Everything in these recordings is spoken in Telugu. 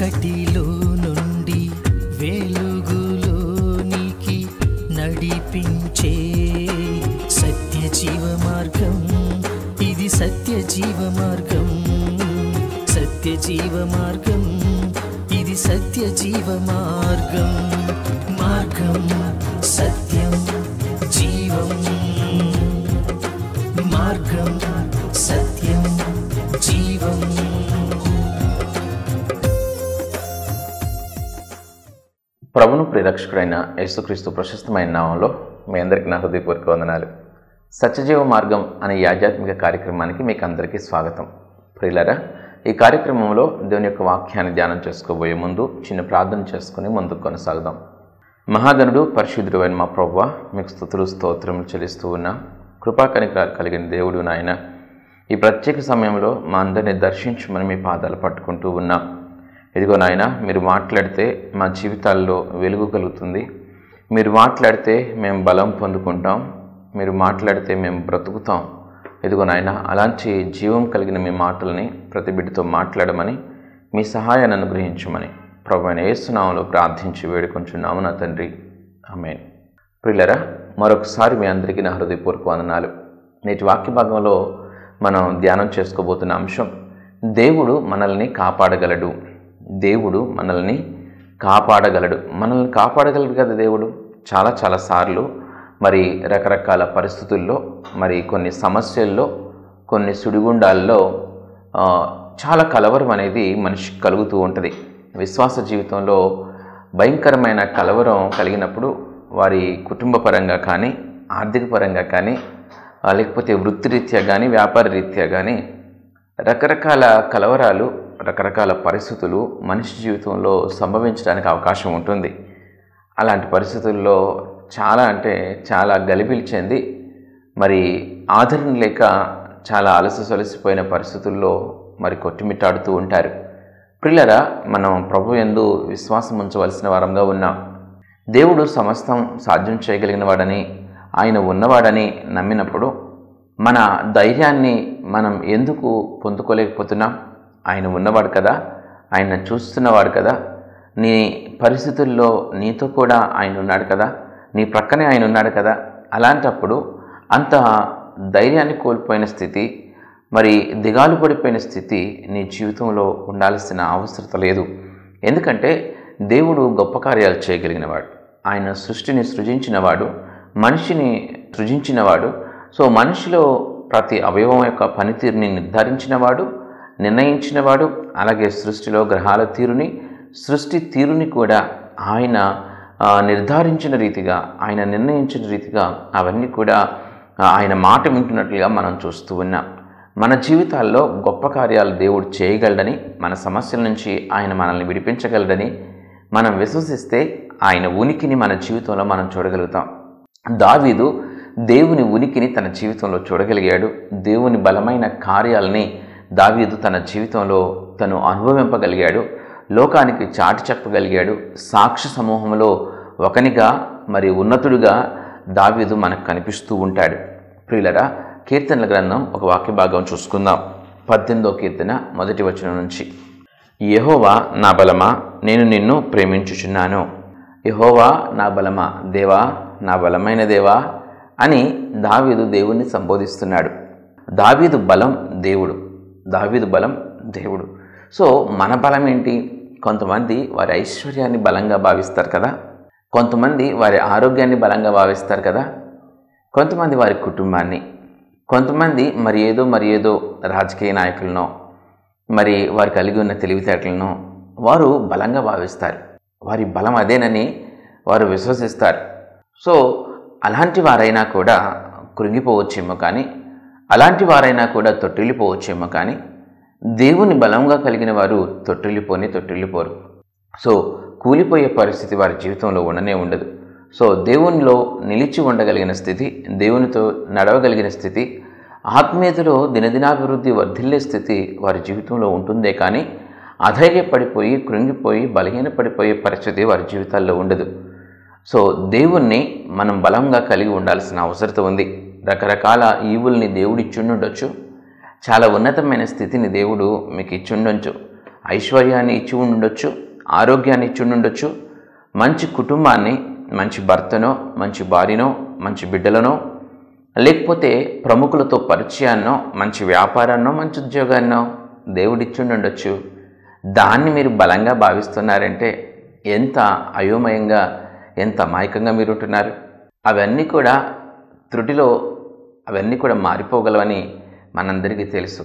చీకటిలో నుండి వెలుగులోనికి నడిపించే సత్య జీవ మార్గం, ఇది సత్య జీవ మార్గం, సత్య జీవ మార్గం, ఇది సత్య జీవ మార్గం. మార్గం సత్యం జీవం, మార్గం సత్యం జీవం. ప్రభును ప్రియరక్షకుడైన యేసుక్రీస్తు ప్రశస్తమైన నామంలో మీ అందరికీ నా హృదయపూర్వక వందనాలు. సత్యజీవ మార్గం అనే ఈ ఆధ్యాత్మిక కార్యక్రమానికి మీకు అందరికీ స్వాగతం. ప్రియులారా, ఈ కార్యక్రమంలో దేవుని యొక్క వాక్యాన్ని ధ్యానం చేసుకోబోయే ముందు చిన్న ప్రార్థన చేసుకుని ముందుకు కొనసాగుదాం. మహాగణుడు పరిశుద్ధుడు అయిన మా ప్రభువా, మీకు స్తుతులు స్తోత్రములు చెల్లిస్తూ ఉన్నా. కృపా కనికరాలు కలిగిన దేవుడు నాయన, ఈ ప్రత్యేక సమయంలో మా అందరినీ దర్శించమని మీ పాదాలు పట్టుకుంటూ ఉన్నాం. ఇదిగో నాయన, మీరు మాట్లాడితే మా జీవితాల్లో వెలుగు కలుగుతుంది, మీరు మాట్లాడితే మేము బలం పొందుకుంటాం, మీరు మాట్లాడితే మేము బ్రతుకుతాం. ఇదిగో నాయన, అలాంటి జీవం కలిగిన మీ మాటల్ని ప్రతి బిడ్డతో మాట్లాడమని, మీ సహాయాన్ని అనుగ్రహించమని ప్రభువైన యేసు నామములో ప్రార్థించి వేడుకొంచున్నాము నా తండ్రి, ఆమేన్. ప్రియులారా, మరొకసారి మీ అందరికీ నా హృదయపూర్వక వందనాలు. నేటి వాక్య భాగంలో మనం ధ్యానం చేసుకోబోతున్న అంశం, దేవుడు మనల్ని కాపాడగలడు. దేవుడు మనల్ని కాపాడగలడు. మనల్ని కాపాడగలడు కదా దేవుడు. చాలా సార్లు మరి రకరకాల పరిస్థితుల్లో, మరి కొన్ని సమస్యల్లో, కొన్ని సుడిగుండాల్లో చాలా కలవరం అనేది మనిషికి కలుగుతూ ఉంటుంది. విశ్వాస జీవితంలో భయంకరమైన కలవరం కలిగినప్పుడు వారి కుటుంబ పరంగా కానీ, ఆర్థిక పరంగా కానీ, లేకపోతే వృత్తిరీత్యా కానీ, వ్యాపార రీత్యా కానీ రకరకాల కలవరాలు, రకరకాల పరిస్థితులు మనిషి జీవితంలో సంభవించడానికి అవకాశం ఉంటుంది. అలాంటి పరిస్థితుల్లో చాలా గలిబిలి చెంది మరి ఆదరణ లేక చాలా అలసిపోయిన పరిస్థితుల్లో మరి కొట్టుమిట్టాడుతూ ఉంటారు. ప్రియులారా, మనం ప్రభు యందు విశ్వాసం ఉంచవలసిన వారంగా ఉన్నాం. దేవుడు సమస్తం సాధ్యం చేయగలిగిన వాడని, ఆయన ఉన్నవాడని నమ్మినప్పుడు మన ధైర్యాన్ని మనం ఎందుకు పొందుకోలేకపోతున్నాం? ఆయన ఉన్నవాడు కదా, ఆయన చూస్తున్నవాడు కదా, నీ పరిస్థితుల్లో నీతో కూడా ఆయన ఉన్నాడు కదా, నీ ప్రక్కనే ఆయన ఉన్నాడు కదా. అలాంటప్పుడు అంత ధైర్యాన్ని కోల్పోయిన స్థితి, మరి దిగాలు పడిపోయిన స్థితి నీ జీవితంలో ఉండాల్సిన అవసరం లేదు. ఎందుకంటే దేవుడు గొప్ప కార్యాలు చేయగలిగినవాడు. ఆయన సృష్టిని సృజించినవాడు, మనిషిని సృజించినవాడు. సో మనిషిలో ప్రతి అవయవం యొక్క పనితీరుని నిర్ధారించినవాడు, నిర్ణయించినవాడు. అలాగే సృష్టిలో గ్రహాల తీరుని, సృష్టి తీరుని కూడా ఆయన నిర్ధారించిన రీతిగా, ఆయన నిర్ణయించిన రీతిగా అవన్నీ కూడా ఆయన మాట వింటున్నట్లుగా మనం చూస్తూ ఉన్నాం. మన జీవితాల్లో గొప్ప కార్యాలు దేవుడు చేయగలడని, మన సమస్యల నుంచి ఆయన మనల్ని విడిపించగలడని మనం విశ్వసిస్తే ఆయన ఉనికిని మన జీవితంలో మనం చూడగలుగుతాం. దావీదు దేవుని ఉనికిని తన జీవితంలో చూడగలిగాడు. దేవుని బలమైన కార్యాలని దావీదు తన జీవితంలో తను అనుభవింపగలిగాడు, లోకానికి చాటి చెప్పగలిగాడు. సాక్షి సమూహంలో ఒకనిగా, మరి ఉన్నతుడిగా దావీదు మనకు కనిపిస్తూ ఉంటాడు. ప్రియులరా, కీర్తనల గ్రంథం ఒక వాక్య భాగం చూసుకుందాం. 18వ కీర్తన 1వ వచనం నుంచి, యెహోవా నా బలమా, నేను నిన్ను ప్రేమించుచున్నాను. యెహోవా నా బలమా, దేవా నా బలమైన దేవా అని దావీదు దేవుణ్ణి సంబోధిస్తున్నాడు. దావీదు బలం దేవుడు, దావీదు బలం దేవుడు. సో మన బలం ఏంటి? కొంతమంది వారి ఐశ్వర్యాన్ని బలంగా భావిస్తారు కదా, కొంతమంది వారి ఆరోగ్యాన్ని బలంగా భావిస్తారు కదా, కొంతమంది వారి కుటుంబాన్ని, కొంతమంది మరి ఏదో రాజకీయ నాయకులను, మరి వారు కలిగి ఉన్న తెలివితేటలను వారు బలంగా భావిస్తారు. వారి బలం అదేనని వారు విశ్వసిస్తారు. సో అలాంటి వారైనా కూడా కృంగిపోవచ్చేమో కానీ, అలాంటి వారైనా కూడా తొట్టిల్లిపోవచ్చేమో కానీ, దేవుని బలంగా కలిగిన వారు తొట్టిల్లిపోరు. సో కూలిపోయే పరిస్థితి వారి జీవితంలో ఉండనే ఉండదు. సో దేవునిలో నిలిచి ఉండగలిగిన స్థితి, దేవునితో నడవగలిగిన స్థితి, ఆత్మీయతలో దినదినాభివృద్ధి వర్ధిల్లే స్థితి వారి జీవితంలో ఉంటుందే కానీ అధైర్యపడిపోయి, కృంగిపోయి, బలహీనపడిపోయే పరిస్థితి వారి జీవితాల్లో ఉండదు. సో దేవుణ్ణి మనం బలంగా కలిగి ఉండాల్సిన అవసరం ఉంది. రకరకాల ఈవుల్ని దేవుడు ఇచ్చుండొచ్చు, చాలా ఉన్నతమైన స్థితిని దేవుడు మీకు ఇచ్చుండొచ్చు. ఐశ్వర్యాన్ని ఇచ్చి ఉండొచ్చు, ఆరోగ్యాన్ని ఇచ్చి ఉండొచ్చు, మంచి కుటుంబాన్ని, మంచి భర్తనో, మంచి భార్యనో, మంచి బిడ్డలనో, లేకపోతే ప్రముఖులతో పరిచయాన్నో, మంచి వ్యాపారాన్నో, మంచి ఉద్యోగాన్నో దేవుడిచ్చి ఉండొచ్చు. దాన్ని మీరు బలంగా భావిస్తున్నారంటే ఎంత అయోమయంగా, ఎంత అమాయకంగా మీరు ఉంటున్నారు. అవన్నీ కూడా త్రుటిలో అవన్నీ కూడా మారిపోగలవని మనందరికీ తెలుసు.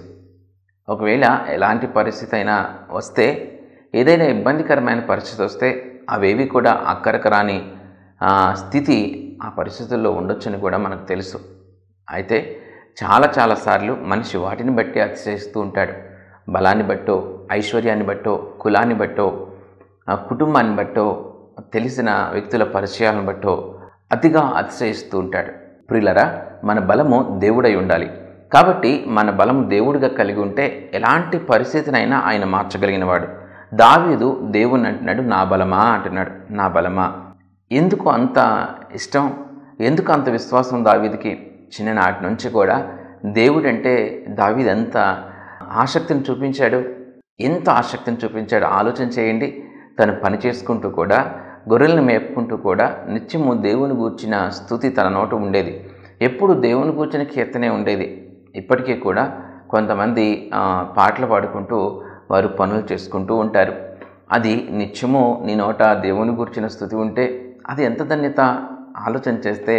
ఒకవేళ ఎలాంటి పరిస్థితి అయినా వస్తే, ఏదైనా ఇబ్బందికరమైన పరిస్థితి వస్తే అవేవి కూడా అక్కరకరాని స్థితి ఆ పరిస్థితుల్లో ఉండొచ్చని కూడా మనకు తెలుసు. అయితే చాలాసార్లు మనిషి వాటిని బట్టి అతిశయిస్తూ ఉంటాడు. బలాన్ని బట్టో, ఐశ్వర్యాన్ని బట్టో, కులాన్ని బట్టో, కుటుంబాన్ని బట్టో, తెలిసిన వ్యక్తుల పరిచయాలను బట్టో అతిగా అతిశయిస్తూ ఉంటాడు. ప్రియులరా, మన బలము దేవుడై ఉండాలి. కాబట్టి మన బలము దేవుడిగా కలిగి ఉంటే ఎలాంటి పరిస్థితినైనా ఆయన మార్చగలిగిన వాడు. దావీదు దేవుని అంటున్నాడు, నా బలమా అంటున్నాడు. నా బలమా. ఎందుకు అంత ఇష్టం, ఎందుకు అంత విశ్వాసం దావీదుకి? చిన్ననాటి నుంచి కూడా దేవుడంటే దావీదు ఎంత ఆసక్తిని చూపించాడు, ఎంత ఆసక్తిని చూపించాడు ఆలోచన చేయండి. తను పని చేసుకుంటూ కూడా, గొర్రెలను మేపుకుంటూ కూడా నిత్యము దేవుని గూర్చిన స్తుతి తన నోట ఉండేది. ఎప్పుడు దేవుని గూర్చిన కీర్తనే ఉండేది. ఇప్పటికీ కూడా కొంతమంది పాటలు పాడుకుంటూ వారు పనులు చేసుకుంటూ ఉంటారు. అది నిత్యము నీ నోట దేవుని గూర్చిన స్తుతి ఉంటే అది ఎంత ధన్యత. ఆలోచన చేస్తే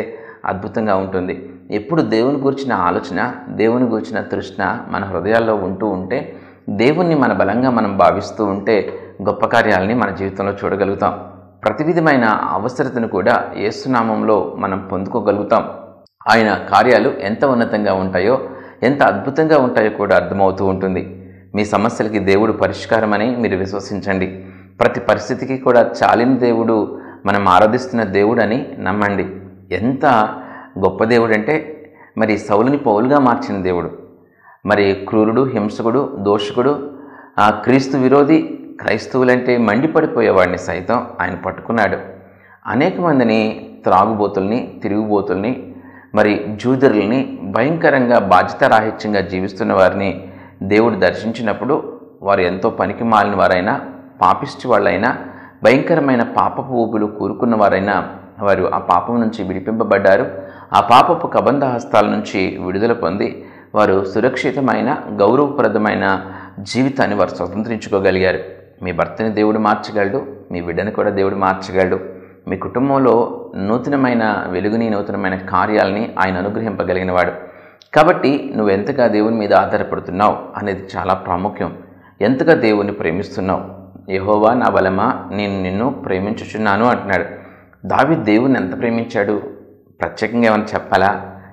అద్భుతంగా ఉంటుంది. ఎప్పుడు దేవుని గూర్చిన ఆలోచన, దేవుని గూర్చిన తృష్ణ మన హృదయాల్లో ఉంటూ ఉంటే, దేవుణ్ణి మన బలంగా మనం భావిస్తూ ఉంటే గొప్ప కార్యాలని మన జీవితంలో చూడగలుగుతాం. ప్రతి విధమైన అవసరతను కూడా యేసునామంలో మనం పొందుకోగలుగుతాం. ఆయన కార్యాలు ఎంత ఉన్నతంగా ఉంటాయో, ఎంత అద్భుతంగా ఉంటాయో కూడా అర్థమవుతూ ఉంటుంది. మీ సమస్యలకి దేవుడు పరిష్కారమని మీరు విశ్వసించండి. ప్రతి పరిస్థితికి కూడా చాలిన దేవుడు, మనం ఆరాధిస్తున్న దేవుడు అని నమ్మండి. ఎంత గొప్ప దేవుడు అంటే, మరి సౌలుని పౌలుగా మార్చిన దేవుడు, మరి క్రూరుడు, హింసకుడు, దోషకుడు, క్రీస్తు విరోధి, క్రైస్తవులంటే మండిపడిపోయేవాడిని సైతం ఆయన పట్టుకున్నాడు. అనేక మందిని, త్రాగుబోతుల్ని, తిరుగుబోతుల్ని, మరి జూదరుల్ని, భయంకరంగా బాధ్యతారాహిత్యంగా జీవిస్తున్న వారిని దేవుడు దర్శించినప్పుడు వారు ఎంతో పనికి మాలిన వారైనా, పాపిష్టి వాళ్ళైనా, భయంకరమైన పాపపు ఊపులు కూరుకున్న వారైనా వారు ఆ పాపం నుంచి విడిపింపబడ్డారు. ఆ పాపపు కబంధ హస్తాల నుంచి విడుదల పొంది వారు సురక్షితమైన, గౌరవప్రదమైన జీవితాన్ని వారు స్వతంత్రించుకోగలిగారు. మీ భర్తని దేవుడు మార్చగలడు, మీ బిడ్డని కూడా దేవుడు మార్చగలడు. మీ కుటుంబంలో నూతనమైన వెలుగుని, నూతనమైన కార్యాలని ఆయన అనుగ్రహింపగలిగిన వాడు. కాబట్టి నువ్వు ఎంతగా దేవుని మీద ఆధారపడుతున్నావు అనేది చాలా ప్రాముఖ్యం. ఎంతగా దేవుని ప్రేమిస్తున్నావు. యెహోవా నా బలమా, నేను నిన్ను ప్రేమించుచున్నాను అంటున్నాడు. దావీదు దేవుని ఎంత ప్రేమించాడు? ప్రత్యేకంగా ఏమైనా చెప్పాలా?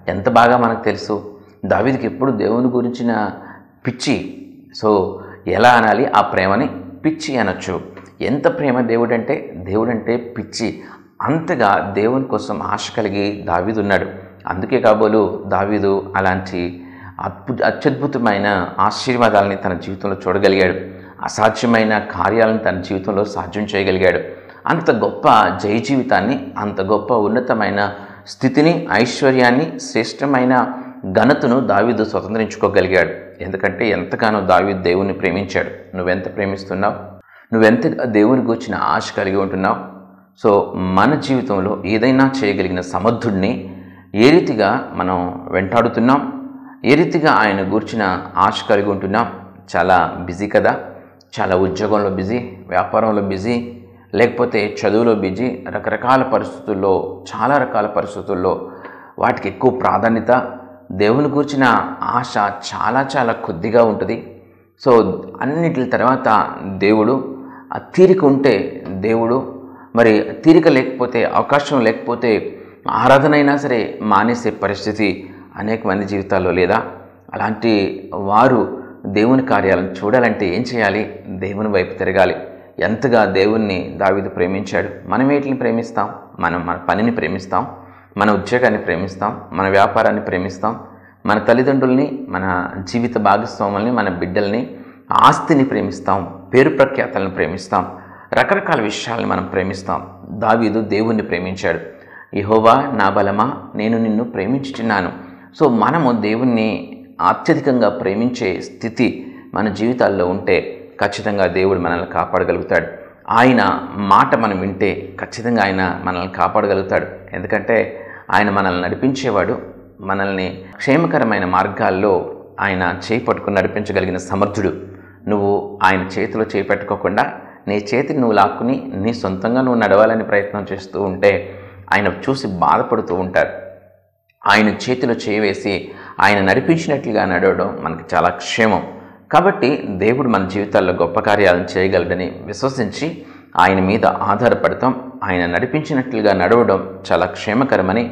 ఎంత బాగా మనకు తెలుసు. దావీదుకి ఎప్పుడు దేవుని గురించిన పిచ్చి. సో ఎలా అనాలి ఆ ప్రేమని? పిచ్చి అనొచ్చు. ఎంత ప్రేమ దేవుడంటే, దేవుడంటే పిచ్చి. అంతగా దేవుని కోసం ఆశ కలిగి దావీదు ఉన్నాడు. అందుకే కాబోలు దావీదు అలాంటి అత్యద్భుతమైన ఆశీర్వాదాలని తన జీవితంలో చూడగలిగాడు. అసాధ్యమైన కార్యాలను తన జీవితంలో సాధ్యం చేయగలిగాడు. అంత గొప్ప జయ జీవితాన్ని, అంత గొప్ప ఉన్నతమైన స్థితిని, ఐశ్వర్యాన్ని, శ్రేష్టమైన ఘనతను దావీదు స్వతంత్రించుకోగలిగాడు. ఎందుకంటే ఎంతగానో దావీదు దేవుణ్ణి ప్రేమించాడు. నువ్వెంత ప్రేమిస్తున్నావు? నువ్వెంత దేవుని గూర్చిన ఆశ కలిగి ఉంటున్నావు? సో మన జీవితంలో ఏదైనా చేయగలిగిన సమర్థుడిని ఏ రీతిగా మనం వెంటాడుతున్నాం, ఏ రీతిగా ఆయన గూర్చిన ఆశ కలిగి ఉంటున్నాం? చాలా బిజీ కదా. చాలా ఉద్యోగంలో బిజీ, వ్యాపారంలో బిజీ, లేకపోతే చదువులో బిజీ, రకరకాల పరిస్థితుల్లో, చాలా రకాల పరిస్థితుల్లో వాటికి ఎక్కువ ప్రాధాన్యత. దేవుని గూర్చిన ఆశ చాలా చాలా కొద్దిగా ఉంటుంది. సో అన్నిటి తర్వాత దేవుడు, ఆ తీరిక ఉంటే దేవుడు, మరి తీరిక లేకపోతే, అవకాశం లేకపోతే ఆరాధన అయినా సరే మానేసే పరిస్థితి అనేక మంది జీవితాల్లో లేదా? అలాంటి వారు దేవుని కార్యాలను చూడాలంటే ఏం చేయాలి? దేవుని వైపు తిరగాలి. ఎంతగా దేవుణ్ణి దావీదు ప్రేమించాడు. మనం వీటిని ప్రేమిస్తాం. మనం మన పనిని ప్రేమిస్తాం, మన ఉద్యోగాన్ని ప్రేమిస్తాం, మన వ్యాపారాన్ని ప్రేమిస్తాం, మన తల్లిదండ్రుల్ని, మన జీవిత భాగస్వాముల్ని, మన బిడ్డల్ని, ఆస్తిని ప్రేమిస్తాం, పేరు ప్రఖ్యాతలను ప్రేమిస్తాం, రకరకాల విషయాలను మనం ప్రేమిస్తాం. దావీదు దేవుణ్ణి ప్రేమించాడు. యెహోవా నా బలమా, నేను నిన్ను ప్రేమించుచున్నాను. సో మనము దేవుణ్ణి అత్యధికంగా ప్రేమించే స్థితి మన జీవితాల్లో ఉంటే ఖచ్చితంగా దేవుడు మనల్ని కాపాడగలుగుతాడు. ఆయన మాట మనం వింటే ఖచ్చితంగా ఆయన మనల్ని కాపాడగలుగుతాడు. ఎందుకంటే ఆయన మనల్ని నడిపించేవాడు. మనల్ని క్షేమకరమైన మార్గాల్లో ఆయన చేయి పట్టుకుని నడిపించగలిగిన సమర్థుడు. నువ్వు ఆయన చేతిలో చేయి పెట్టుకోకుండా నీ చేతిని నువ్వు లాక్కుని నీ సొంతంగా నువ్వు నడవాలని ప్రయత్నం చేస్తూ ఉంటే ఆయన చూసి బాధపడుతూ ఉంటారు. ఆయన చేతిలో చేయి వేసి ఆయన నడిపించినట్లుగా నడవడం మనకి చాలా క్షేమం. కాబట్టి దేవుడు మన జీవితాల్లో గొప్ప కార్యాలను చేయగలడని విశ్వసించి ఆయన మీద ఆధారపడతాం. ఆయన నడిపించినట్లుగా నడవడం చాలా క్షేమకరమని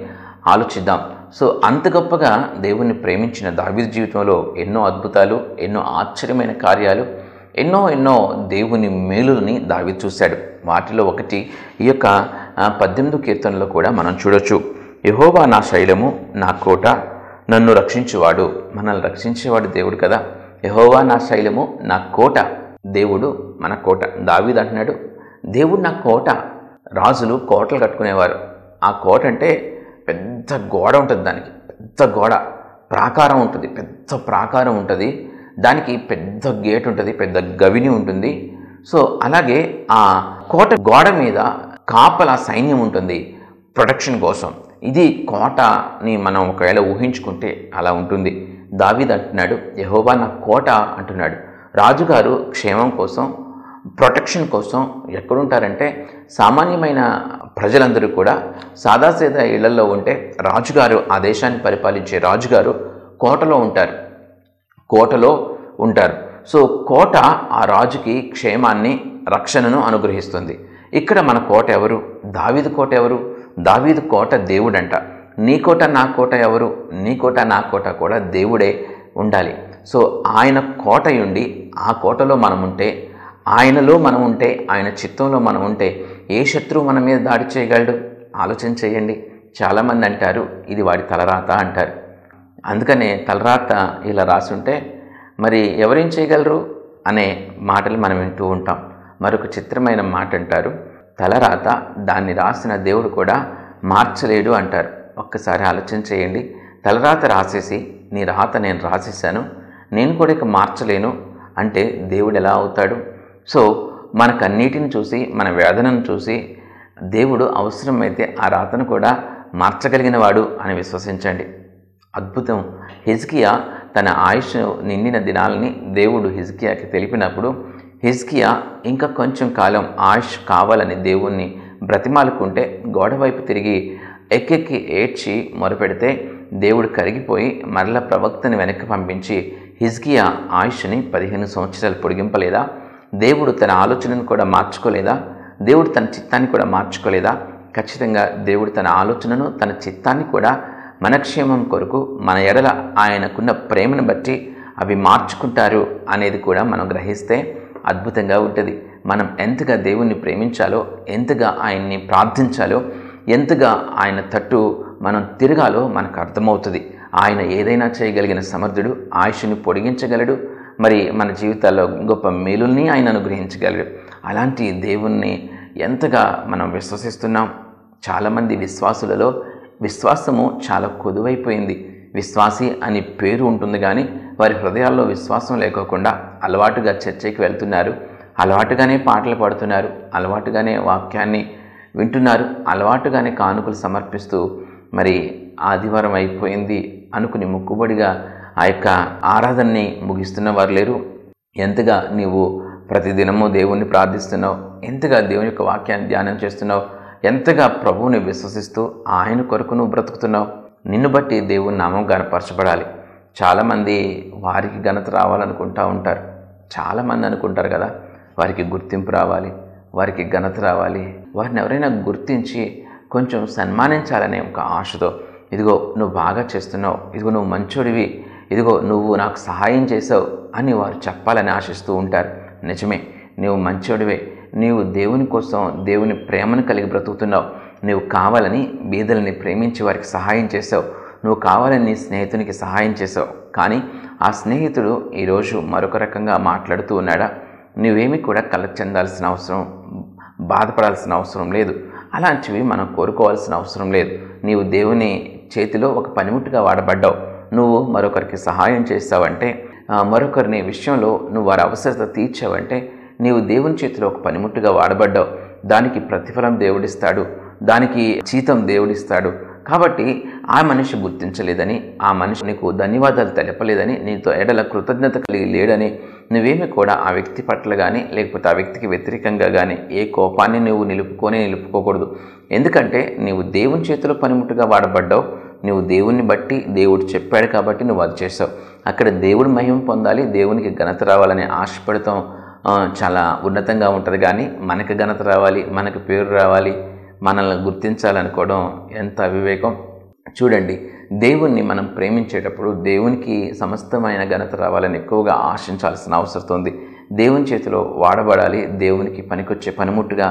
ఆలోచిద్దాం. సో అంత గొప్పగా దేవుణ్ణి ప్రేమించిన దావీదు జీవితంలో ఎన్నో అద్భుతాలు, ఎన్నో ఆశ్చర్యమైన కార్యాలు, ఎన్నో దేవుని మేలుని దావీదు చూశాడు. వాటిలో ఒకటి ఈ యొక్క 18వ కీర్తనలో కూడా మనం చూడొచ్చు. యెహోవా నా శైలము, నా కోట, నన్ను రక్షించువాడు. మనల్ని రక్షించేవాడు దేవుడు కదా. యెహోవా నా శైలము, నా కోట. దేవుడు మన కోట. దావీదు అంటున్నాడు, దేవుడు నా కోట. రాజులు కోటలు కట్టుకునేవారు. ఆ కోట అంటే పెద్ద గోడ ఉంటుంది, దానికి పెద్ద గోడ, ప్రాకారం ఉంటుంది, పెద్ద ప్రాకారం ఉంటుంది, దానికి పెద్ద గేట్ ఉంటుంది, పెద్ద గవిని ఉంటుంది. సో అలాగే ఆ కోట గోడ మీద కాపలా సైన్యం ఉంటుంది ప్రొటెక్షన్ కోసం. ఇది కోటని మనం ఒకవేళ ఊహించుకుంటే అలా ఉంటుంది. దావీదు అంటున్నాడు, యెహోవా నా కోట అంటున్నాడు. రాజుగారు క్షేమం కోసం, ప్రొటెక్షన్ కోసం ఎక్కడుంటారంటే సామాన్యమైన ప్రజలందరూ కూడా సాదాసీదా ఇళ్లలో ఉంటే రాజుగారు, ఆ దేశాన్ని పరిపాలించే రాజుగారు కోటలో ఉంటారు. సో కోట ఆ రాజుకి క్షేమాన్ని, రక్షణను అనుగ్రహిస్తుంది. ఇక్కడ మన కోట ఎవరు? దావీదు కోట ఎవరు? దావీదు కోట దేవుడంట. నీ కోట నా కోట ఎవరు? నీ కోట నా కోట కూడా దేవుడే ఉండాలి. సో ఆయన కోట ఉండి ఆ కోటలో మనం ఉంటే, ఆయనలో మనం ఉంటే, ఆయన చిత్తంలో మనం ఉంటే ఏ శత్రువు మన మీద దాడి చేయగలడు? ఆలోచన చేయండి. చాలామంది అంటారు ఇది వాడి తలరాత అంటారు. అందుకనే తలరాత ఇలా రాసుంటే మరి ఎవరేం చేయగలరు అనే మాటలు మనం వింటూ ఉంటాం. మరొక చిత్రమైన మాట అంటారు, తలరాత దాన్ని రాసిన దేవుడు కూడా మార్చలేడు అంటారు. ఒక్కసారి ఆలోచన చేయండి. తలరాత రాసేసి నీ రాత నేను రాసేసాను, నేను కూడా ఇక మార్చలేను అంటే దేవుడు ఎలా అవుతాడు? సో మనకన్నిటిని చూసి, మన వేదనను చూసి దేవుడు అవసరమైతే ఆ రాతను కూడా మార్చగలిగిన వాడు అని విశ్వసించండి. అద్భుతం. హిజ్కియా తన ఆయుష్ నిండిన దినాలని దేవుడు హిజ్కియాకి తెలిపినప్పుడు హిజ్కియా ఇంకా కొంచెం కాలం ఆయుష్ కావాలని దేవుణ్ణి బ్రతిమాలుకుంటే గోడ వైపు తిరిగి ఎక్కెక్కి ఏడ్చి మొరపెడితే దేవుడు కరిగిపోయి మరల ప్రవక్తని వెనక్కి పంపించి హిజ్కియా ఆయుష్ని 15 సంవత్సరాలు పొడిగింపలేదా? దేవుడు తన ఆలోచనను కూడా మార్చుకోలేదా? దేవుడు తన చిత్తాన్ని కూడా మార్చుకోలేదా? ఖచ్చితంగా దేవుడు తన ఆలోచనను, తన చిత్తాన్ని కూడా మన క్షేమం కొరకు, మన ఎడల ఆయనకున్న ప్రేమను బట్టి అవి మార్చుకుంటారు అనేది కూడా మనం గ్రహిస్తే అద్భుతంగా ఉంటుంది. మనం ఎంతగా దేవుణ్ణి ప్రేమించాలో, ఎంతగా ఆయన్ని ప్రార్థించాలో, ఎంతగా ఆయన తట్టు మనం తిరగాలో మనకు అర్థమవుతుంది. ఆయన ఏదైనా చేయగలిగిన సమర్థుడు, ఆయుష్ని పొడిగించగలడు, మరి మన జీవితాల్లో గొప్ప మేలుల్ని ఆయన అనుగ్రహించగలడు. అలాంటి దేవుణ్ణి ఎంతగా మనం విశ్వసిస్తున్నాం. చాలామంది విశ్వాసులలో విశ్వాసము చాలా కొదువైపోయింది. విశ్వాసి అని పేరు ఉంటుంది కానీ వారి హృదయాల్లో విశ్వాసం లేకోకుండా అలవాటుగా చర్చికి వెళ్తున్నారు, అలవాటుగానే పాటలు పాడుతున్నారు, అలవాటుగానే వాక్యాన్ని వింటున్నారు, అలవాటుగానే కానుకలు సమర్పిస్తూ మరి ఆదివారం అయిపోయింది అనుకుని ముక్కుబడిగా ఆ యొక్క ఆరాధనని ముగిస్తున్న వారు లేరు. ఎంతగా నీవు ప్రతిదినము దేవుణ్ణి ప్రార్థిస్తున్నావు, ఎంతగా దేవుని యొక్క వాక్యాన్ని ధ్యానం చేస్తున్నావు, ఎంతగా ప్రభువుని విశ్వసిస్తూ ఆయన కొరకు నువ్వు బ్రతుకుతున్నావు. నిన్ను బట్టి దేవుని నామం గణపరచబడాలి. చాలామంది వారికి ఘనత రావాలనుకుంటూ ఉంటారు. చాలామంది అనుకుంటారు కదా, వారికి గుర్తింపు రావాలి, వారికి ఘనత రావాలి, వారిని ఎవరైనా గుర్తించి కొంచెం సన్మానించాలనే ఒక ఆశతో, ఇదిగో నువ్వు బాగా చేస్తున్నావు, ఇదిగో నువ్వు మంచోడివి, ఇదిగో నువ్వు నాకు సహాయం చేసావు అని వారు చెప్పాలని ఆశిస్తూ ఉంటారు. నిజమే, నీవు మంచోడివే, నీవు దేవుని కోసం దేవుని ప్రేమను కలిగి బ్రతుకుతున్నావు, నువ్వు కావాలని బీదలని ప్రేమించి వారికి సహాయం చేసావు, నువ్వు కావాలని నీ స్నేహితునికి సహాయం చేసావు. కానీ ఆ స్నేహితుడు ఈరోజు మరొక రకంగా మాట్లాడుతూ ఉన్నాడా? నువ్వేమీ కూడా కలెక్ట్ చెందాల్సిన అవసరం, బాధపడాల్సిన అవసరం లేదు. అలాంటివి మనం కోరుకోవాల్సిన అవసరం లేదు. నీవు దేవుని చేతిలో ఒక పనిముట్టుగా వాడబడ్డావు. నువ్వు మరొకరికి సహాయం చేస్తావంటే మరొకరిని విషయంలో నువ్వు వారి అవసరత తీర్చావంటే నీవు దేవుని చేతిలో ఒక పనిముట్టుగా వాడబడ్డావు. దానికి ప్రతిఫలం దేవుడిస్తాడు, దానికి జీతం దేవుడిస్తాడు. కాబట్టి ఆ మనిషి గుర్తించలేదని, ఆ మనిషి నీకు ధన్యవాదాలు తెలపలేదని, నీతో ఎడల కృతజ్ఞత కలిగి లేడని నువ్వేమి కూడా ఆ వ్యక్తి పట్ల కానీ లేకపోతే ఆ వ్యక్తికి వ్యతిరేకంగా కానీ ఏ కోపాన్ని నువ్వు నిలుపుకోకూడదు. ఎందుకంటే నీవు దేవుని చేతిలో పనిముట్టుగా వాడబడ్డావు. నువ్వు దేవుణ్ణి బట్టి దేవుడు చెప్పాడు కాబట్టి నువ్వు అది చేసావు. అక్కడ దేవుడు మహిమ పొందాలి, దేవునికి ఘనత రావాలని ఆశపడతాం చాలా ఉన్నతంగా ఉంటుంది. కానీ మనకు ఘనత రావాలి, మనకు పేరు రావాలి, మనల్ని గుర్తించాలనుకోవడం ఎంత అవివేకం. చూడండి, దేవుణ్ణి మనం ప్రేమించేటప్పుడు దేవునికి సమస్తమైన ఘనత రావాలని ఎక్కువగా ఆశించాల్సిన అవసరం ఉంది. దేవుని చేతిలో వాడబడాలి, దేవునికి పనికొచ్చే పనిముట్టుగా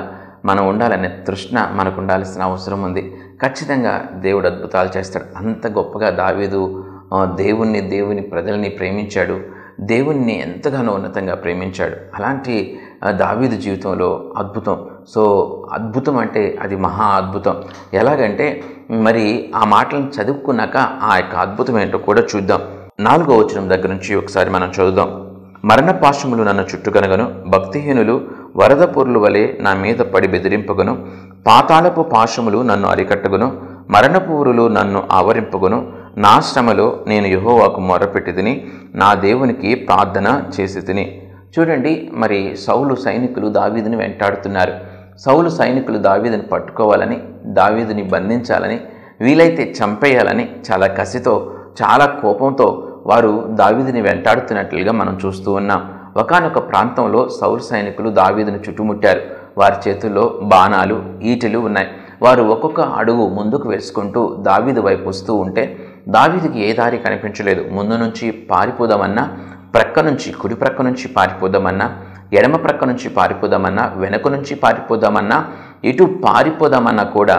మనం ఉండాలనే తృష్ణ మనకు ఉండాల్సిన అవసరం ఉంది. ఖచ్చితంగా దేవుడు అద్భుతాలు చేస్తాడు. అంత గొప్పగా దావీదు దేవుని ప్రజల్ని ప్రేమించాడు, దేవుణ్ణి ఎంతగానో ఉన్నతంగా ప్రేమించాడు. అలాంటి దావీదు జీవితంలో అద్భుతం. సో అద్భుతం అంటే అది మహా అద్భుతం. ఎలాగంటే మరి ఆ మాటలను చదువుకున్నాక ఆ యొక్క అద్భుతం ఏంటో కూడా చూద్దాం. 4వ వచనం దగ్గర నుంచి ఒకసారి మనం చదువుదాం. మరణ పాశములు నన్ను చుట్టుకనగను, భక్తిహీనులు వరద పొర్లు వలె నా మీద పడి బెదిరింపగను, పాతాళపు పాశములు నన్ను అరికట్టగును, మరణపు ఊరులు నన్ను ఆవరింపగును. నా శ్రమలో నేను యెహోవాకు మొరపెట్టితిని, నా దేవునికి ప్రార్థన చేసి తిని. చూడండి, మరి సౌలు సైనికులు దావీదుని వెంటాడుతున్నారు. సౌలు సైనికులు దావీదుని పట్టుకోవాలని, దావీదుని బంధించాలని, వీలైతే చంపేయాలని చాలా కసితో చాలా కోపంతో వారు దావీదుని వెంటాడుతున్నట్లుగా మనం చూస్తూ ఉన్నాం. ఒకానొక ప్రాంతంలో సౌలు సైనికులు దావీదుని చుట్టుముట్టారు. వారి చేతుల్లో బాణాలు, ఈటెలు ఉన్నాయి. వారు ఒక్కొక్క అడుగు ముందుకు వేసుకుంటూ దావీదు వైపు వస్తూ ఉంటే దావీదుకి ఏ దారి కనిపించలేదు. ముందు నుంచి పారిపోదామన్నా, ప్రక్క నుంచి కుడి ప్రక్క నుంచి పారిపోదామన్నా, ఎడమ ప్రక్క నుంచి పారిపోదామన్నా, వెనక నుంచి పారిపోదామన్నా, ఇటు పారిపోదామన్నా కూడా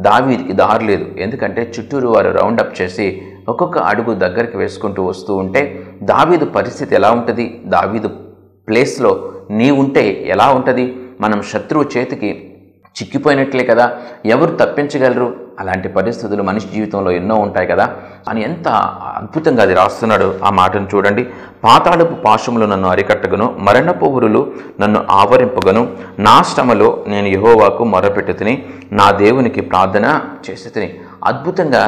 దావీదుకి దారి లేదు. ఎందుకంటే చుట్టూరు వారు రౌండప్ చేసి ఒక్కొక్క అడుగు దగ్గరికి వేసుకుంటూ వస్తూ ఉంటే దావీదు పరిస్థితి ఎలా ఉంటుంది? దావీదు ప్లేస్లో నీ ఉంటే ఎలా ఉంటుంది? మనం శత్రువు చేతికి చిక్కిపోయినట్లే కదా, ఎవరు తప్పించగలరు? అలాంటి పరిస్థితులు మనిషి జీవితంలో ఎన్నో ఉంటాయి కదా అని ఎంత అద్భుతంగా అది రాస్తున్నాడు. ఆ మాటను చూడండి. పాతాళపు పాశములు నన్ను అరికట్టగను, మరణపు ఊరులు నన్ను ఆవరింపగను. నా శ్రమలో నేను యెహోవాకు మొరపెట్టుతిని, నా దేవునికి ప్రార్థన చేసి తిని. అద్భుతంగా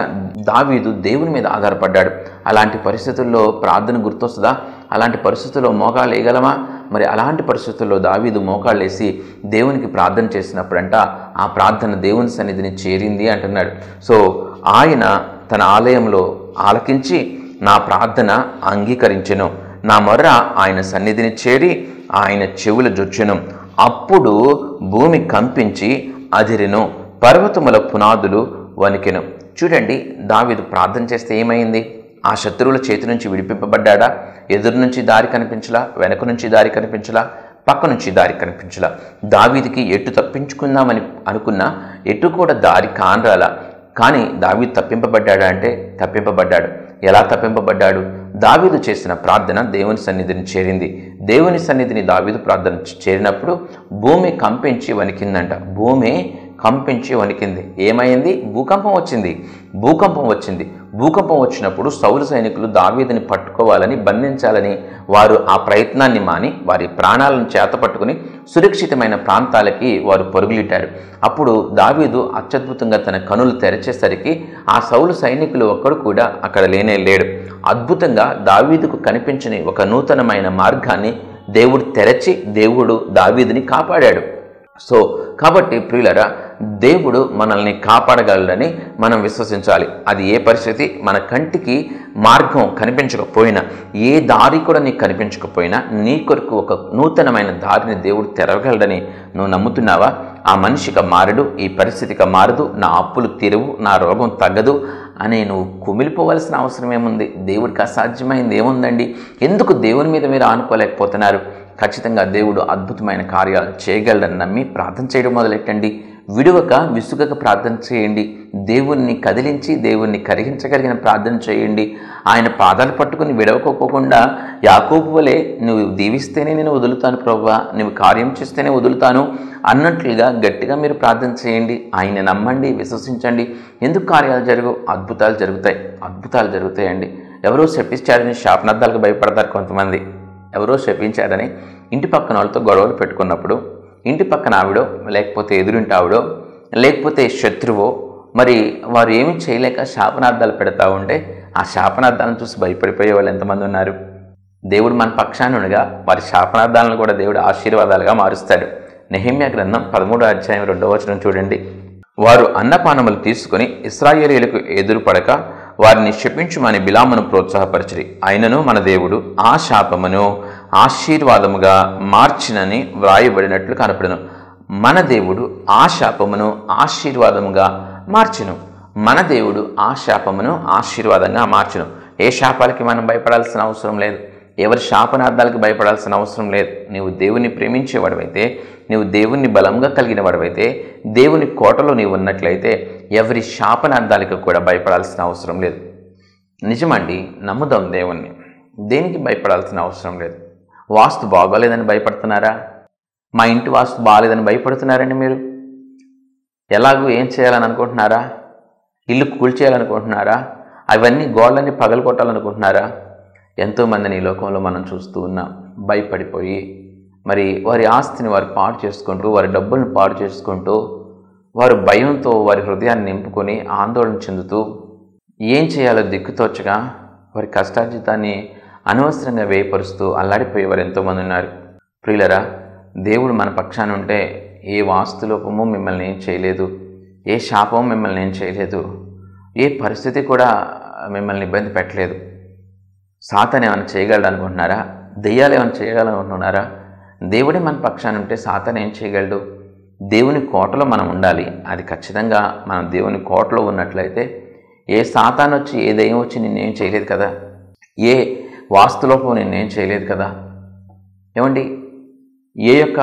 దావీదు దేవుని మీద ఆధారపడ్డాడు. అలాంటి పరిస్థితుల్లో ప్రార్థన గుర్తొస్తుందా? అలాంటి పరిస్థితుల్లో మోకాళ్ళు వేయగలమా? మరి అలాంటి పరిస్థితుల్లో దావీదు మోకాళ్ళు వేసి దేవునికి ప్రార్థన చేసినప్పుడంట ఆ ప్రార్థన దేవుని సన్నిధిని చేరింది అంటున్నాడు. సో ఆయన తన ఆలయంలో ఆలకించి నా ప్రార్థన అంగీకరించెను, నా మొర్ర ఆయన సన్నిధిని చేరి ఆయన చెవుల జొచ్చెను. అప్పుడు భూమి కంపించి అదిరెను, పర్వతముల పునాదులు వణికెను. చూడండి, దావీదు ప్రార్థన చేస్తే ఏమైంది? ఆ శత్రువుల చేతి నుంచి విడిపింపబడ్డా? ఎదురు నుంచి దారి కనిపించలా, వెనక నుంచి దారి కనిపించలా, పక్క నుంచి దారి కనిపించలా. దావీదుకి ఎటు తప్పించుకుందామని అనుకున్నా ఎటు కూడా దారి కానరాలా. కానీ దావీదు తప్పింపబడ్డా అంటే తప్పింపబడ్డాడు. ఎలా తప్పింపబడ్డాడు? దావీదు చేసిన ప్రార్థన దేవుని సన్నిధిని చేరింది. దేవుని సన్నిధిని దావీదు ప్రార్థన చేరినప్పుడు భూమి కంపించి వణికిందంట. భూమి కంపించి వణికింది. ఏమైంది? భూకంపం వచ్చింది. భూకంపం వచ్చినప్పుడు సౌలు సైనికులు దావీదుని పట్టుకోవాలని, బంధించాలని వారు ఆ ప్రయత్నాన్ని మాని వారి ప్రాణాలను చేతపట్టుకుని సురక్షితమైన ప్రాంతాలకి వారు పరుగులిట్టారు. అప్పుడు దావీదు అత్యద్భుతంగా తన కనులు తెరచేసరికి ఆ సౌలు సైనికులు ఒక్కడు కూడా అక్కడ లేనే లేడు. అద్భుతంగా దావీదుకు కనిపించని ఒక నూతనమైన మార్గాన్ని దేవుడు తెరచి దేవుడు దావీదుని కాపాడాడు. సో కాబట్టి ప్రియులరా, దేవుడు మనల్ని కాపాడగలడని మనం విశ్వసించాలి. అది ఏ పరిస్థితి, మన కంటికి మార్గం కనిపించకపోయినా, ఏ దారి కూడా నీకు కనిపించకపోయినా నీ కొరకు ఒక నూతనమైన దారిని దేవుడు తెరవగలడని నువ్వు నమ్ముతున్నావా? ఆ మనిషిగా మారడు, ఈ పరిస్థితిగా మారదు, నా అప్పులు తీరవు, నా రోగం తగ్గదు అని నువ్వు కుమిలిపోవలసిన అవసరం ఏముంది? దేవుడికి అసాధ్యమైంది ఏముందండి? ఎందుకు దేవుని మీద మీరు ఆనుకోలేకపోతున్నారు? ఖచ్చితంగా దేవుడు అద్భుతమైన కార్యాలు చేయగలడని నమ్మి ప్రార్థన చేయడం మొదలెట్టండి. విడువక విసుగక ప్రార్థన చేయండి. దేవుణ్ణి కదిలించి దేవుణ్ణి కరిగించగలిగిన ప్రార్థన చేయండి. ఆయన పాదాలు పట్టుకుని విడవకోకుండా యాకోబు వలె నువ్వు దీవిస్తేనే నేను వదులుతాను ప్రభువా, నువ్వు కార్యం చేస్తేనే వదులుతాను అన్నట్లుగా గట్టిగా మీరు ప్రార్థన చేయండి. ఆయన నమ్మండి, విశ్వసించండి. ఎందుకు కార్యాలు జరగవు? అద్భుతాలు జరుగుతాయండి. ఎవరో శపించారని శాపనార్థాలకు భయపడతారు కొంతమంది. ఎవరో శపించారని ఇంటి పక్కన వాళ్ళతో గొడవలు పెట్టుకున్నప్పుడు ఇంటి పక్కన ఆవిడో, లేకపోతే ఎదురింటి ఆవిడో, లేకపోతే శత్రువో, మరి వారు ఏమి చేయలేక శాపనార్థాలు పెడతా ఉంటే ఆ శాపనార్థాలను చూసి భయపడిపోయే వాళ్ళు ఎంతమంది ఉన్నారు. దేవుడు మన పక్షానుడిగా వారి శాపనార్థాలను కూడా దేవుడు ఆశీర్వాదాలుగా మారుస్తాడు. నెహెమ్యా గ్రంథం 13వ అధ్యాయం 2వ వచనం చూడండి. వారు అన్నపానములు తీసుకుని ఇశ్రాయేలీయులకు ఎదురుపడక వారిని శపించుమని బిలామును ప్రోత్సాహపరిచిరి. అయినను మన దేవుడు ఆ శాపమును ఆశీర్వాదముగా మార్చినని వ్రాయబడినట్లు కనపడును. మన దేవుడు ఆ శాపమును ఆశీర్వాదముగా మార్చును. మన దేవుడు ఆ శాపమును ఆశీర్వాదంగా మార్చును. ఏ శాపాలకి మనం భయపడాల్సిన అవసరం లేదు. ఎవరి శాపనార్థాలకు భయపడాల్సిన అవసరం లేదు. నీవు దేవుని ప్రేమించేవాడివైతే, నీవు దేవుణ్ణి బలంగా కలిగిన వాడివైతే, దేవుని కోటలో నీవు ఉన్నట్లయితే ఎవరి శాపనార్థాలకు కూడా భయపడాల్సిన అవసరం లేదు. నిజమండి, నమ్ముదాం దేవుణ్ణి. దేనికి భయపడాల్సిన అవసరం లేదు. వాస్తు బాగోలేదని భయపడుతున్నారా? మా ఇంటి వాస్తు బాగాలేదని భయపడుతున్నారండి మీరు? ఎలాగూ ఏం చేయాలని అనుకుంటున్నారా? ఇల్లు కూల్చేయాలనుకుంటున్నారా? అవన్నీ గోడలన్నీ పగలగొట్టాలనుకుంటున్నారా? ఎంతోమందిని ఈ లోకంలో మనం చూస్తూ ఉన్నాం. భయపడిపోయి మరి వారి ఆస్తిని వారు పాడు చేసుకుంటూ, వారి డబ్బులను పాడు చేసుకుంటూ, వారు భయంతో వారి హృదయాన్ని నింపుకొని ఆందోళన చెందుతూ, ఏం చేయాలో దిక్కుతోచగా వారి కష్టార్జితాన్ని అనవసరంగా వ్యయపరుస్తూ అల్లాడిపోయేవారు ఎంతోమంది ఉన్నారు. ప్రియులరా, దేవుడు మన పక్షాన ఉంటే ఏ వాస్తులోపము మిమ్మల్ని ఏం చేయలేదు, ఏ శాపం మిమ్మల్ని ఏం చేయలేదు, ఏ పరిస్థితి కూడా మిమ్మల్ని ఇబ్బంది పెట్టలేదు. సాతాను ఏమైనా చేయగలడు అనుకుంటున్నారా? దెయ్యాలు ఏమైనా చేయగలనుకుంటున్నారా? దేవుడే మన పక్షాన ఉంటే సాతాను ఏం చేయగలడు? దేవుని కోటలో మనం ఉండాలి. అది ఖచ్చితంగా మనం దేవుని కోటలో ఉన్నట్లయితే ఏ సాతాను వచ్చి, ఏ దెయ్యం వచ్చి నిన్నేం చేయలేదు కదా, ఏ వాస్తులోపం నిన్నేం చేయలేదు కదా. ఏమండి, ఏ యొక్క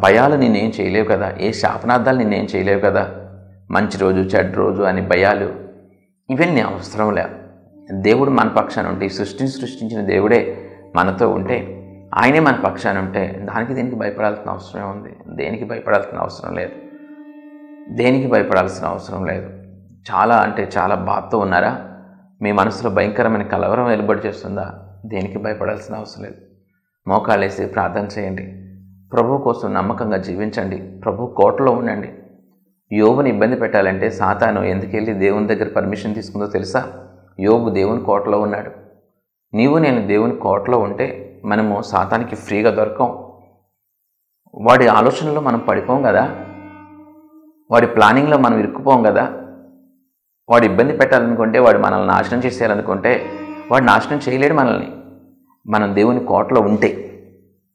భయాలు నిన్నేం చేయలేవు కదా, ఏ శాపనార్థాలు నిన్నేం చేయలేవు కదా. మంచి రోజు చెడ్డ రోజు అని భయాలు ఇవన్నీ అవసరం లే. దేవుడు మన పక్షాన ఉంటే, ఈ సృష్టిని సృష్టించిన దేవుడే మనతో ఉంటే, ఆయనే మన పక్షాన ఉంటే దానికి దేనికి భయపడాల్సిన అవసరం ఉంది? దేనికి భయపడాల్సిన అవసరం లేదు. దేనికి భయపడాల్సిన అవసరం లేదు. చాలా అంటే చాలా బాధతో ఉన్నారా? మీ మనసులో భయంకరమైన కలవరం వెలుబడి చేస్తుందా? దేనికి భయపడాల్సిన అవసరం లేదు. మోకాళ్ళేసి ప్రార్థన చేయండి. ప్రభు కోసం నమ్మకంగా జీవించండి. ప్రభు కోటలో ఉండండి. యోబుని ఇబ్బంది పెట్టాలంటే సాతాను ఎందుకెళ్ళి దేవుని దగ్గర పర్మిషన్ తీసుకుందో తెలుసా? యోబు దేవుని కోటలో ఉన్నాడు. నీవు నేను దేవుని కోటలో ఉంటే మనము సాతానికి ఫ్రీగా దొరకం. వాడి ఆలోచనలో మనం పడిపోం కదా, వాడి ప్లానింగ్లో మనం ఇరుక్కుపోం కదా. వాడు ఇబ్బంది పెట్టాలనుకుంటే, వాడు మనల్ని నాశనం చేసేయాలనుకుంటే వాడు నాశనం చేయలేడు మనల్ని. మనం దేవుని కోటలో ఉంటే,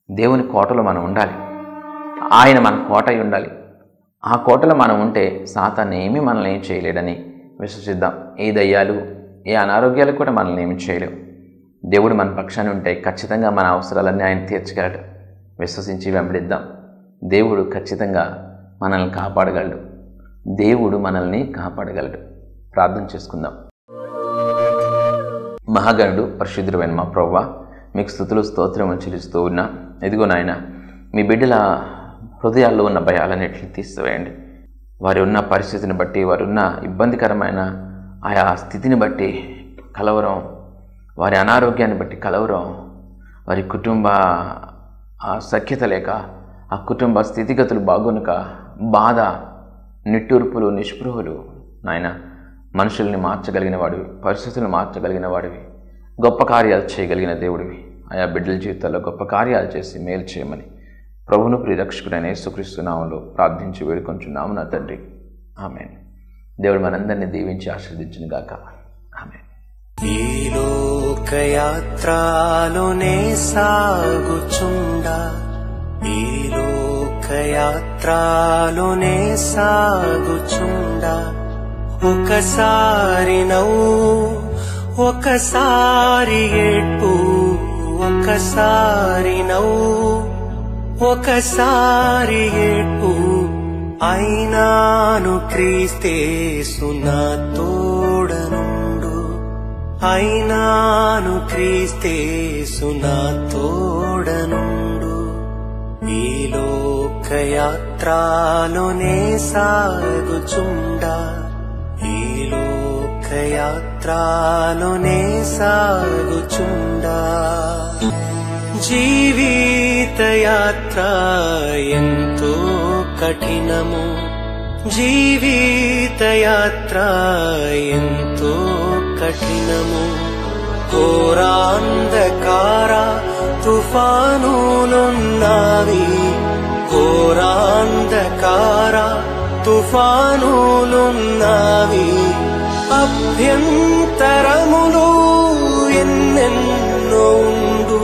దేవుని కోటలో మనం ఉండాలి. ఆయన మన కోట అయి ఉండాలి. ఆ కోటలో మనం ఉంటే సాతాను ఏమీ మనల్ని ఏం చేయలేడని విశ్వసిద్దాం. ఏ దయ్యాలు, ఏ అనారోగ్యాలు కూడా మనల్ని ఏమి చేయలేవు. దేవుడు మన పక్షాన ఉంటే ఖచ్చితంగా మన అవసరాలన్నీ ఆయన తీర్చగలడు. విశ్వసించి వెంబడిద్దాం. దేవుడు ఖచ్చితంగా మనల్ని కాపాడగలడు. దేవుడు మనల్ని కాపాడగలడు. ప్రార్థన చేసుకుందాం. మహాగణుడు, పరిశుద్ధుడైన మా ప్రభువా, మీకు స్తుతులు స్తోత్రం చెల్లిస్తూ ఉన్నా. ఇదిగో నాయన, మీ బిడ్డల హృదయాల్లో ఉన్న భయాలన్నిటిని తీసివేయండి. వారి ఉన్న పరిస్థితిని బట్టి, వారి ఉన్న ఇబ్బందికరమైన ఆయా స్థితిని బట్టి కలవరం, వారి అనారోగ్యాన్ని బట్టి కలవరం, వారి కుటుంబ సఖ్యత లేక, ఆ కుటుంబ స్థితిగతులు బాగునక బాధ, నిట్టూర్పులు, నిస్పృహలు, నాయన మనుషుల్ని మార్చగలిగిన వాడివి, పరిస్థితులను మార్చగలిగిన వాడివి, గొప్ప కార్యాలు చేయగలిగిన దేవుడివి. ఆయా బిడ్డల జీవితాల్లో గొప్ప కార్యాలు చేసి మేలు చేయమని ప్రభువును ప్రియరక్షకుడైన యేసుక్రీస్తు నామములో ప్రార్థించి వేడుకొంచున్నాము నా తండ్రి. ఆమేన్. దేవుడు మనందరినీ దీవించి ఆశీర్వదించును గాక. ఆమేన్. ఈ లోకయాత్రలోనే సాగుచుండా, ఈ లోకయాత్రలోనే సాగుచుండా, ఒకసారి నవ్వు, ఒకసారి ఏడ్పు, ఒకసారి నవ్వు, ఒకసారి ఏడ్పు, అయినాను క్రీస్తేసు నా తోడనుండు, అయినాను క్రీస్తేసు నా తోడనుండు. ఈ లోకయాత్రలోనే సాగుచుండా, ఈ లోక జీవితయాత్రలోనే సాగుచుండా జీవితయాత్ర ఎంతో కఠినము జీవితయాత్ర ఎంతో కఠినము ఘోరాంధకార తుఫానులున్నావి ఘోరాంధకార తుఫానులున్నావి అభ్యంతరములు ఎన్నెన్నో ఉండు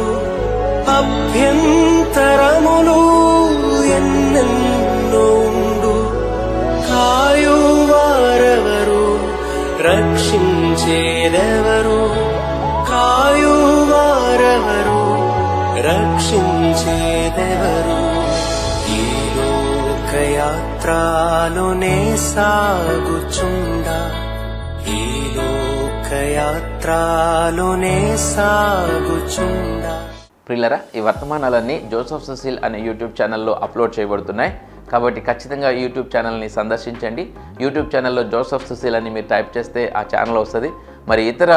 అభ్యంతరములు ఎన్నెన్నో ఉండు కాయువారెవరు రక్షించేదెవరు కాయువారెవరు రక్షించేదెవరు ఈ లోకయాత్రలోనే సాగుచుండా ఈ లోకయాత్రలోనే సాగుచుండా. ప్రియులరా, ఈ వర్తమానాలన్నీ జోసెఫ్ సుశీల్ అనే యూట్యూబ్ ఛానల్లో అప్లోడ్ చేయబడుతున్నాయి. కాబట్టి ఖచ్చితంగా యూట్యూబ్ ఛానల్ని సందర్శించండి. యూట్యూబ్ ఛానల్లో జోసెఫ్ సుశీల్ అని మీరు టైప్ చేస్తే ఆ ఛానల్ వస్తుంది. మరి ఇతర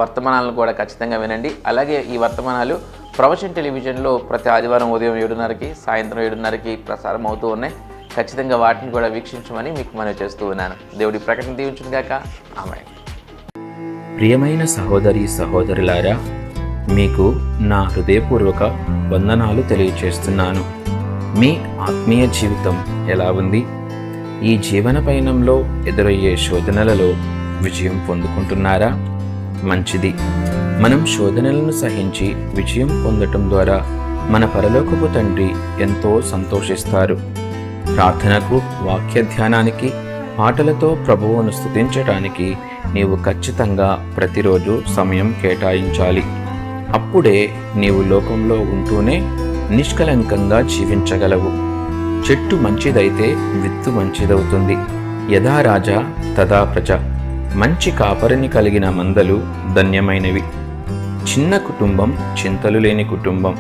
వర్తమానాలను కూడా ఖచ్చితంగా వినండి. అలాగే ఈ వర్తమానాలు ప్రవచన్ టెలివిజన్లో ప్రతి ఆదివారం ఉదయం 7:30కి సాయంత్రం 7:30కి ప్రసారం అవుతూ ఉన్నాయి. ఖచ్చితంగా వాటిని కూడా వీక్షించమని మీకు మనవి చేస్తూ ఉన్నాను. దేవుడి ప్రకటన దీవించును గాక. ఆమేన్. ప్రియమైన సహోదరి సహోదరులారా, మీకు నా హృదయపూర్వక వందనాలు తెలియచేస్తున్నాను. మీ ఆత్మీయ జీవితం ఎలా ఉంది? ఈ జీవన పయనంలో ఎదురయ్యే శోధనలలో విజయం పొందుకుంటున్నారా? మంచిది. మనం శోధనలను సహించి విజయం పొందటం ద్వారా మన పరలోకపు తండ్రి ఎంతో సంతోషిస్తారు. ప్రార్థనకు, వాక్య ధ్యానానికి, పాటలతో ప్రభువును స్తుతించడానికి నీవు ఖచ్చితంగా ప్రతిరోజు సమయం కేటాయించాలి. అప్పుడే నీవు లోకంలో ఉంటూనే నిష్కలంకంగా జీవించగలవు. చెట్టు మంచిదైతే విత్తు మంచిదవుతుంది. యథా రాజా తదా ప్రజ. మంచి కాపరిని కలిగిన మందలు ధన్యమైనవి. చిన్న కుటుంబం చింతలు లేని కుటుంబం.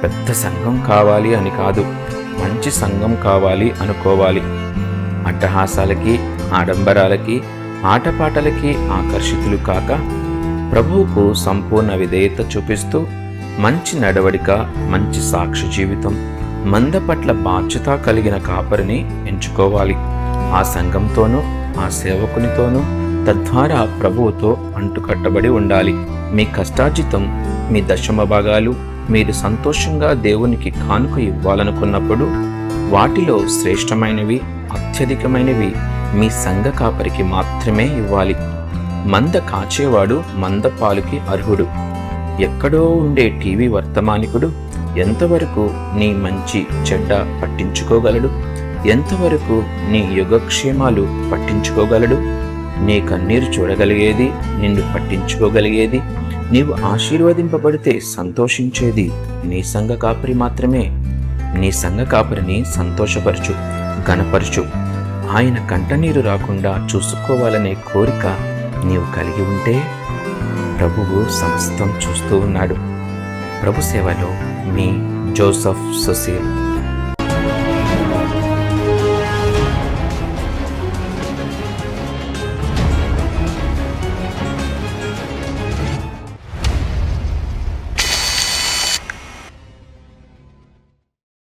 పెద్ద సంఘం కావాలి అని కాదు, మంచి సంఘం కావాలి అనుకోవాలి. అట్టహాసాలకి, ఆడంబరాలకి, ఆటపాటలకి ఆకర్షితులు కాక ప్రభువుకు సంపూర్ణ విధేయత చూపిస్తూ మంచి నడవడిక, మంచి సాక్షి జీవితం, మంద పట్ల బాధ్యత కలిగిన కాపరిని ఎంచుకోవాలి. ఆ సంఘంతోనూ ఆ సేవకునితోనూ తద్వారా ప్రభువుతో అంటుకట్టబడి ఉండాలి. మీ కష్టార్జితం, మీ దశమ భాగాలు మీరు సంతోషంగా దేవునికి కానుక ఇవ్వాలనుకున్నప్పుడు వాటిలో శ్రేష్టమైనవి, అత్యధికమైనవి మీ సంఘ కాపరికి మాత్రమే ఇవ్వాలి. మంద కాచేవాడు మంద పాలుకి అర్హుడు. ఎక్కడో ఉండే టీవీ వర్తమానికుడు ఎంతవరకు నీ మంచి చెడ్డ పట్టించుకోగలడు? ఎంతవరకు నీ యోగక్షేమాలు పట్టించుకోగలడు? నీ కన్నీరు చూడగలిగేది, నిన్ను పట్టించుకోగలిగేది, నీవు ఆశీర్వదింపబడితే సంతోషించేది నీ సంఘ కాపరి మాత్రమే. నీ సంఘ కాపరిని సంతోషపరచు, ఘనపరచు. ఆయన కంటనీరు రాకుండా చూసుకోవాలనే కోరిక నీవు కలిగి ఉంటే ప్రభువు సమస్తం చూస్తూ ఉన్నాడు. ప్రభు సేవలో మీ జోసెఫ్ సుశీల్.